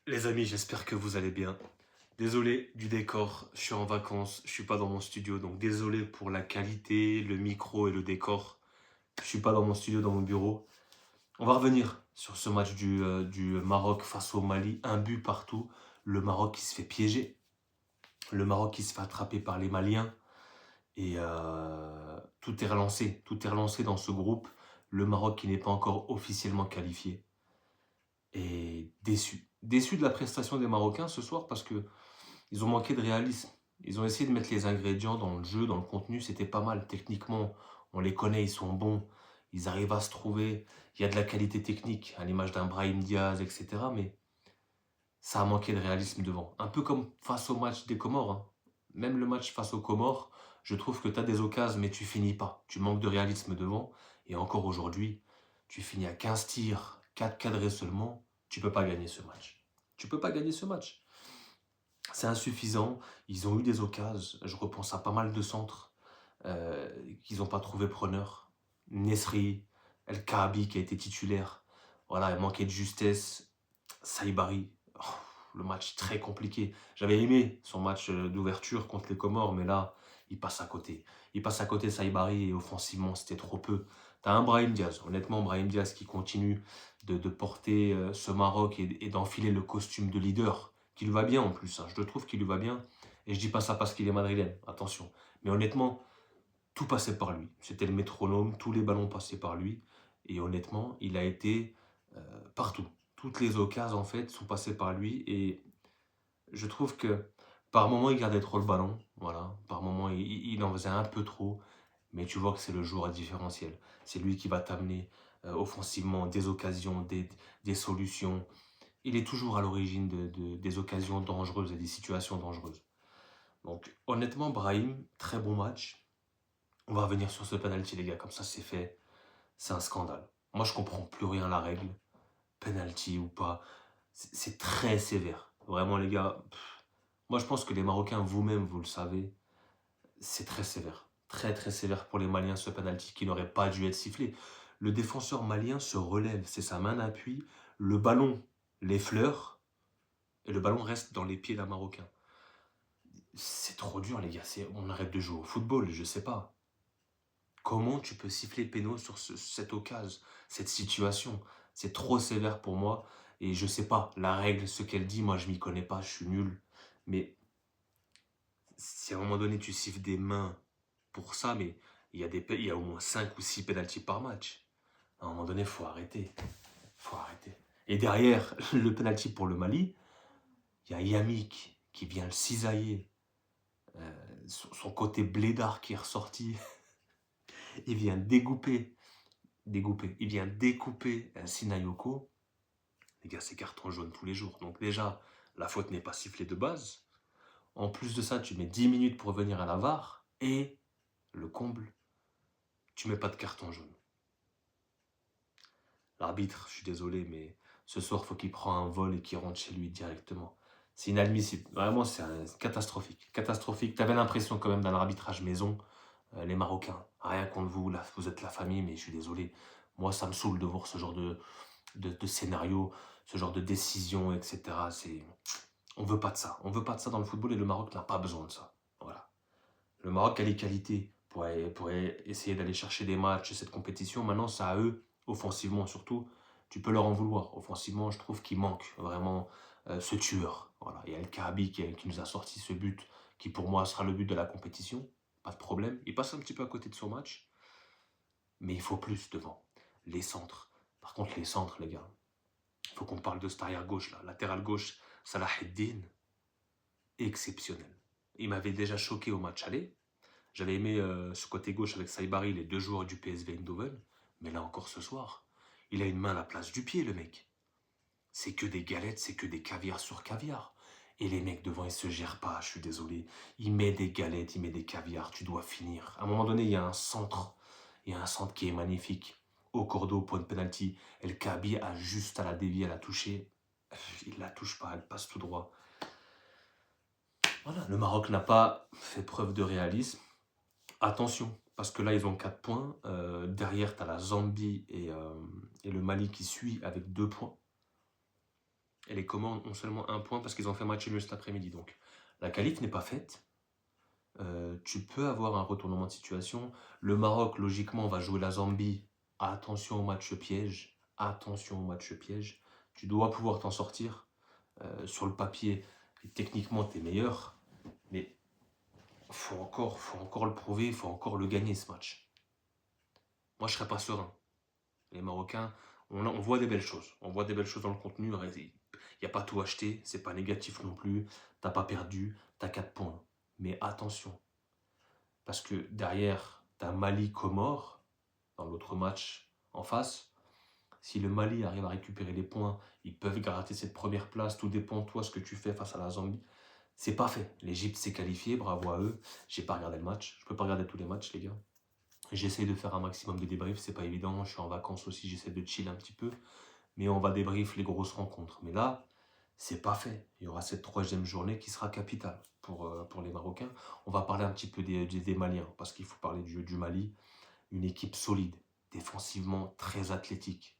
Les amis, j'espère que vous allez bien. Désolé du décor, je suis en vacances, je suis pas dans mon studio, donc désolé pour la qualité, le micro et le décor. Je suis pas dans mon studio, dans mon bureau. On va revenir sur ce match du Maroc face au Mali, un but partout. Le Maroc qui se fait piéger, le Maroc qui se fait attraper par les Maliens et tout est relancé dans ce groupe. Le Maroc qui n'est pas encore officiellement qualifié et déçu de la prestation des Marocains ce soir parce que ils ont manqué de réalisme. Ils ont essayé de mettre les ingrédients dans le jeu, dans le contenu, c'était pas mal. Techniquement, on les connaît, ils sont bons. Ils arrivent à se trouver. Il y a de la qualité technique, à l'image d'un Brahim Diaz, etc. Mais ça a manqué de réalisme devant. Un peu comme face au match des Comores, hein. Même le match face aux Comores, je trouve que tu as des occasions, mais tu finis pas. Tu manques de réalisme devant. Et encore aujourd'hui, tu finis à 15 tirs, 4 cadrés seulement. Tu peux pas gagner ce match. Tu peux pas gagner ce match. C'est insuffisant. Ils ont eu des occasions. Je repense à pas mal de centres qu'ils n'ont pas trouvé preneur. Nesri, El Kaabi qui a été titulaire. Voilà, il manquait de justesse. Saïbari. Oh, le match très compliqué. J'avais aimé son match d'ouverture contre les Comores, mais là, il passe à côté. Il passe à côté Saïbari et offensivement, c'était trop peu. T'as un Brahim Diaz, honnêtement, Brahim Diaz qui continue de porter ce Maroc et d'enfiler le costume de leader, qui lui va bien en plus, hein. Je le trouve qu'il lui va bien. Et je dis pas ça parce qu'il est madrilène, attention. Mais honnêtement, tout passait par lui. C'était le métronome, tous les ballons passaient par lui. Et honnêtement, il a été partout. Toutes les occasions, en fait, sont passées par lui. Et je trouve que par moment, il gardait trop le ballon. Voilà. Par moment, il en faisait un peu trop. Mais tu vois que c'est le joueur à différentiel. C'est lui qui va t'amener offensivement des occasions, des solutions. Il est toujours à l'origine des occasions dangereuses et des situations dangereuses. Donc, honnêtement, Brahim, très bon match. On va revenir sur ce penalty, les gars. Comme ça, c'est fait. C'est un scandale. Moi, je comprends plus rien à la règle. Penalty ou pas. C'est très sévère. Vraiment, les gars. Moi, je pense que les Marocains, vous-même, vous le savez, c'est très sévère. Très, très sévère pour les Maliens, ce penalty qui n'aurait pas dû être sifflé. Le défenseur malien se relève. C'est sa main d'appui. Le ballon l'effleure. Et le ballon reste dans les pieds d'un Marocain. C'est trop dur, les gars. On arrête de jouer au football, je sais pas. Comment tu peux siffler péno sur cette occasion, cette situation? C'est trop sévère pour moi. Et je sais pas, la règle, ce qu'elle dit, moi je m'y connais pas, je suis nul. Mais si à un moment donné tu siffles des mains pour ça, mais il y a au moins 5 ou 6 pénaltys par match. À un moment donné, faut arrêter. Faut arrêter. Et derrière le penalty pour le Mali, il y a Yamik qui vient le cisailler. Son côté blédard qui est ressorti. Il vient découper. Il vient découper un Sinayoko. Les gars, c'est carton jaune tous les jours. Donc déjà, la faute n'est pas sifflée de base. En plus de ça, tu mets 10 minutes pour revenir à la VAR. Et le comble, tu mets pas de carton jaune. L'arbitre, je suis désolé, mais ce soir, faut qu'il prenne un vol et qu'il rentre chez lui directement. C'est inadmissible. Vraiment, c'est catastrophique. Catastrophique. T'avais l'impression quand même d'un arbitrage maison. Les Marocains, rien contre vous, là, vous êtes la famille, mais je suis désolé. Moi, ça me saoule de voir ce genre de scénario, ce genre de décision, etc. On veut pas de ça. On veut pas de ça dans le football et le Maroc n'a pas besoin de ça. Voilà. Le Maroc a les qualités pour essayer d'aller chercher des matchs, cette compétition. Maintenant, c'est à eux, offensivement surtout. Tu peux leur en vouloir. Offensivement, je trouve qu'il manque vraiment ce tueur. Voilà. Il y a El Kaabi qui nous a sorti ce but, qui pour moi sera le but de la compétition. Pas de problème. Il passe un petit peu à côté de son match. Mais il faut plus devant. Les centres. Par contre, les centres, les gars. Il faut qu'on parle de cet arrière gauche, là. Latéral gauche, Salah Eddin. Exceptionnel. Il m'avait déjà choqué au match aller. J'avais aimé ce côté gauche avec Saïbari, les deux joueurs du PSV Eindhoven. Mais là encore ce soir, il a une main à la place du pied, le mec. C'est que des galettes, c'est que des caviar sur caviar. Et les mecs devant, ils se gèrent pas, je suis désolé. Il met des galettes, il met des caviars, tu dois finir. À un moment donné, il y a un centre. Il y a un centre qui est magnifique. Au cordeau, point de penalty. El Kaabi a juste à la dévier, à la toucher. Il la touche pas, elle passe tout droit. Voilà, le Maroc n'a pas fait preuve de réalisme. Attention, parce que là, ils ont 4 points. Derrière, tu as la Zambie et le Mali qui suit avec 2 points. Et les Comores ont seulement un point parce qu'ils ont fait match nul cet après-midi. Donc la qualif n'est pas faite. Tu peux avoir un retournement de situation. Le Maroc, logiquement, va jouer la Zambie. Attention au match piège. Attention au match piège. Tu dois pouvoir t'en sortir. Sur le papier, techniquement, tu es meilleur. Mais faut encore le prouver, il faut encore le gagner ce match. Moi, je serais pas serein. Les Marocains, on voit des belles choses. On voit des belles choses dans le contenu. Il n'y a pas tout acheté, c'est pas négatif non plus. T'as pas perdu, t'as 4 points. Mais attention, parce que derrière, t'as Mali-Comores dans l'autre match en face. Si le Mali arrive à récupérer les points, ils peuvent gratter cette première place. Tout dépend de toi, ce que tu fais face à la Zambie. C'est pas fait. L'Égypte s'est qualifiée, bravo à eux. J'ai pas regardé le match. Je peux pas regarder tous les matchs, les gars. J'essaie de faire un maximum de débriefs, c'est pas évident. Je suis en vacances aussi, j'essaie de chill un petit peu. Mais on va débrief les grosses rencontres. Mais là, c'est pas fait. Il y aura cette troisième journée qui sera capitale pour les Marocains. On va parler un petit peu des Maliens, parce qu'il faut parler du Mali. Une équipe solide, défensivement très athlétique.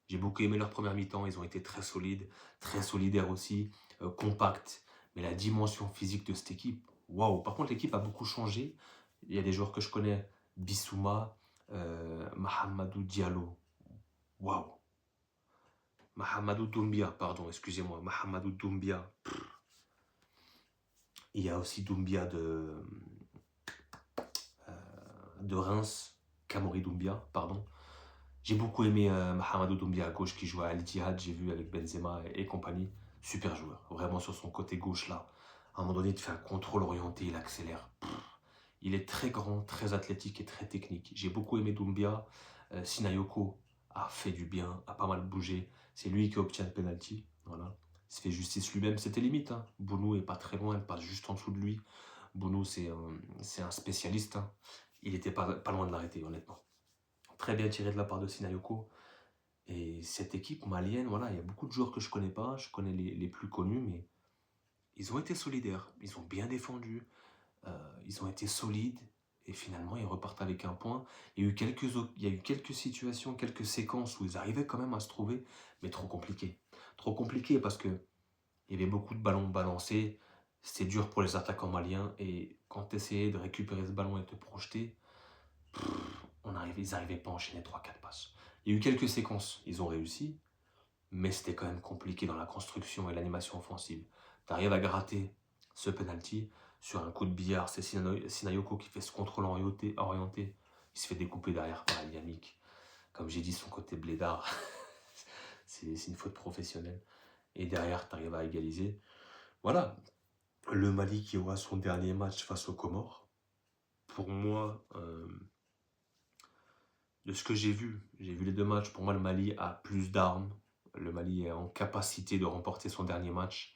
J'ai beaucoup aimé leur première mi-temps, ils ont été très solides, très solidaires aussi, compacts. Mais la dimension physique de cette équipe, waouh! Par contre, l'équipe a beaucoup changé. Il y a des joueurs que je connais, Bissouma, Mahamadou Diallo, waouh! Mahamadou Doumbia, pardon, excusez-moi, Mahamadou Doumbia. Il y a aussi Doumbia de Reims, Kamori Doumbia, pardon. J'ai beaucoup aimé Mahamadou Doumbia à gauche qui joue à Al Ittihad, j'ai vu avec Benzema et compagnie. Super joueur, vraiment sur son côté gauche là. À un moment donné, il te fait un contrôle orienté, il accélère. Il est très grand, très athlétique et très technique. J'ai beaucoup aimé Doumbia. Sinayoko a fait du bien, a pas mal bougé. C'est lui qui obtient le penalty. Voilà. Il se fait justice lui-même. C'était limite. Hein. Bounou est pas très loin, il passe juste en dessous de lui. Bounou, c'est un spécialiste. Hein. Il était pas loin de l'arrêter, honnêtement. Très bien tiré de la part de Sinayoko. Et cette équipe malienne, voilà, il y a beaucoup de joueurs que je connais pas. Je connais les plus connus, mais ils ont été solidaires. Ils ont bien défendu. Ils ont été solides. Et finalement, ils repartent avec un point. Il y a eu quelques situations, quelques séquences où ils arrivaient quand même à se trouver, mais trop compliqué. Trop compliqué parce que il y avait beaucoup de ballons balancés. C'était dur pour les attaquants maliens. Et quand tu essayais de récupérer ce ballon et de te projeter, ils n'arrivaient pas à enchaîner 3-4 passes. Il y a eu quelques séquences, ils ont réussi, mais c'était quand même compliqué dans la construction et l'animation offensive. Tu arrives à gratter ce penalty sur un coup de billard, c'est Sinayoko qui fait ce contrôle orienté. Il se fait découper derrière par Yamik. Comme j'ai dit, son côté blédard, c'est une faute professionnelle. Et derrière, tu arrives à égaliser. Voilà, le Mali qui aura son dernier match face aux Comores. Pour moi, de ce que j'ai vu les deux matchs, pour moi le Mali a plus d'armes. Le Mali est en capacité de remporter son dernier match.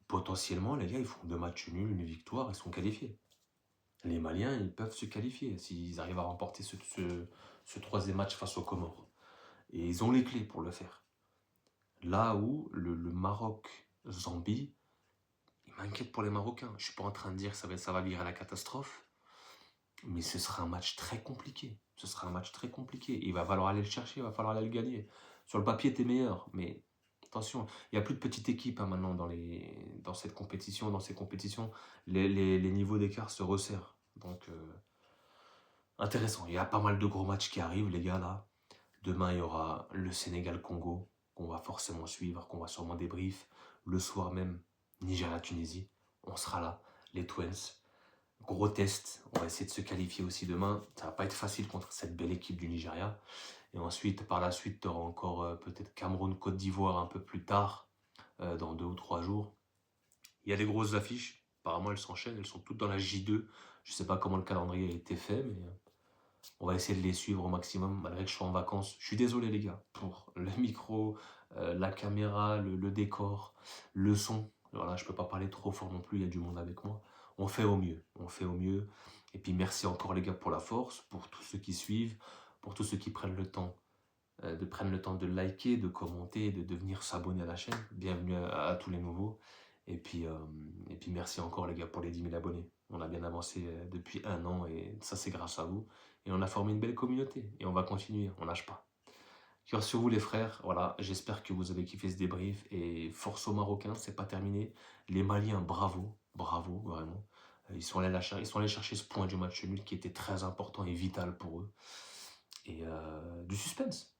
Potentiellement, les gars, ils font 2 matchs nuls, une victoire, ils sont qualifiés. Les Maliens, ils peuvent se qualifier s'ils arrivent à remporter ce troisième match face aux Comores. Et ils ont les clés pour le faire. Là où le Maroc-Zambie, il m'inquiète pour les Marocains. Je ne suis pas en train de dire que ça va virer à la catastrophe, mais ce sera un match très compliqué. Ce sera un match très compliqué. Il va falloir aller le chercher, il va falloir aller le gagner. Sur le papier, t'es meilleur, mais attention, il n'y a plus de petites équipes hein, maintenant dans cette compétition. Dans ces compétitions, les niveaux d'écart se resserrent. Donc, intéressant. Il y a pas mal de gros matchs qui arrivent, les gars, là. Demain, il y aura le Sénégal-Congo, qu'on va forcément suivre, qu'on va sûrement débrief. Le soir même, Nigeria-Tunisie. On sera là, les Twins. Gros test, on va essayer de se qualifier aussi demain. Ça va pas être facile contre cette belle équipe du Nigeria. Et ensuite, par la suite, tu auras encore peut-être Cameroun-Côte d'Ivoire un peu plus tard, dans 2 ou 3 jours. Il y a des grosses affiches. Apparemment, elles s'enchaînent. Elles sont toutes dans la J2. Je sais pas comment le calendrier a été fait, mais on va essayer de les suivre au maximum, malgré que je sois en vacances. Je suis désolé, les gars, pour le micro, la caméra, le décor, le son. Voilà, je peux pas parler trop fort non plus, il y a du monde avec moi. On fait au mieux, on fait au mieux. Et puis merci encore les gars pour la force, pour tous ceux qui suivent, pour tous ceux qui prennent le temps de liker, de commenter, de venir s'abonner à la chaîne. Bienvenue à tous les nouveaux. Et puis merci encore les gars pour les 10 000 abonnés. On a bien avancé depuis 1 an et ça c'est grâce à vous. Et on a formé une belle communauté et on va continuer, on lâche pas. Cœur sur vous les frères, voilà, j'espère que vous avez kiffé ce débrief et force aux Marocains, c'est pas terminé. Les Maliens, bravo, bravo, vraiment. Ils sont allés chercher ce point du match nul qui était très important et vital pour eux. Et du suspense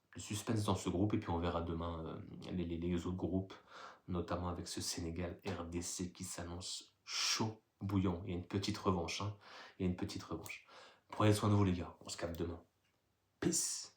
dans ce groupe et puis on verra demain les autres groupes, notamment avec ce Sénégal RDC qui s'annonce chaud, bouillant. Il y a une petite revanche, hein. Il y a une petite revanche. Prenez soin de vous les gars, on se capte demain. Peace.